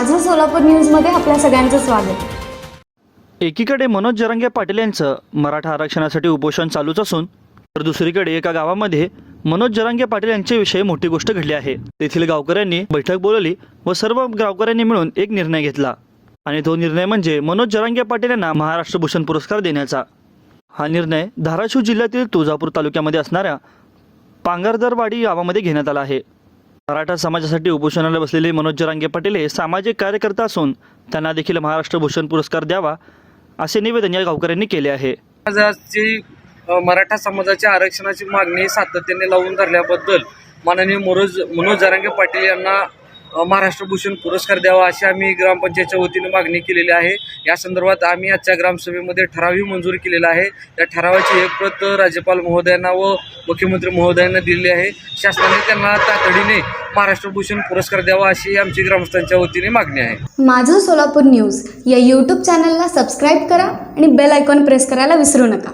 माझं सोलापूर न्यूजमध्ये आपल्या सगळ्यांचं स्वागत. एकीकडे मनोज जरांगे पाटील यांचं मराठा आरक्षणासाठी उपोषण चालूच असून तर दुसरीकडे एका गावामध्ये मनोज जरांगे पाटील यांच्याविषयी मोठी गोष्ट घडली आहे. तेथील गावकऱ्यांनी बैठक बोलावली व सर्व गावकऱ्यांनी मिळून एक निर्णय घेतला आणि तो निर्णय म्हणजे मनोज जरांगे पाटील यांना महाराष्ट्र भूषण पुरस्कार देण्याचा. हा निर्णय धाराशिव जिल्ह्यातील तुळजापूर तालुक्यामध्ये असणाऱ्या पांगरदरवाडी गावामध्ये घेण्यात आला आहे. मराठा समाजासाठी उपोषणाला बसलेले मनोज जरांगे पाटील हे सामाजिक कार्यकर्ता असून त्यांना देखील महाराष्ट्र भूषण पुरस्कार द्यावा असे निवेदन या गावकऱ्यांनी केले आहे. मराठा समाजाच्या आरक्षणाची मागणी सातत्याने लावून धरल्याबद्दल माननीय मनोज जरांगे पाटील यांना महाराष्ट्र भूषण पुरस्कार द्यावा अशी आम्ही ग्रामपंचायतच्या वतीने मागणी केलेली आहे. या संदर्भात आम्ही आजच्या ग्रामसभेमध्ये ठरावही मंजूर केलेला आहे. त्या ठरावाची एक प्रत राज्यपाल महोदयांना व मुख्यमंत्री महोदयांना दिलेली आहे. शासनाने त्यांना तातडीने महाराष्ट्र भूषण पुरस्कार द्यावा अशी आमची ग्रामस्थांच्या वतीने मागणी आहे. माझं सोलापूर न्यूज या यूट्यूब चॅनलला सबस्क्राईब करा आणि बेल आयकॉन प्रेस करायला विसरू नका.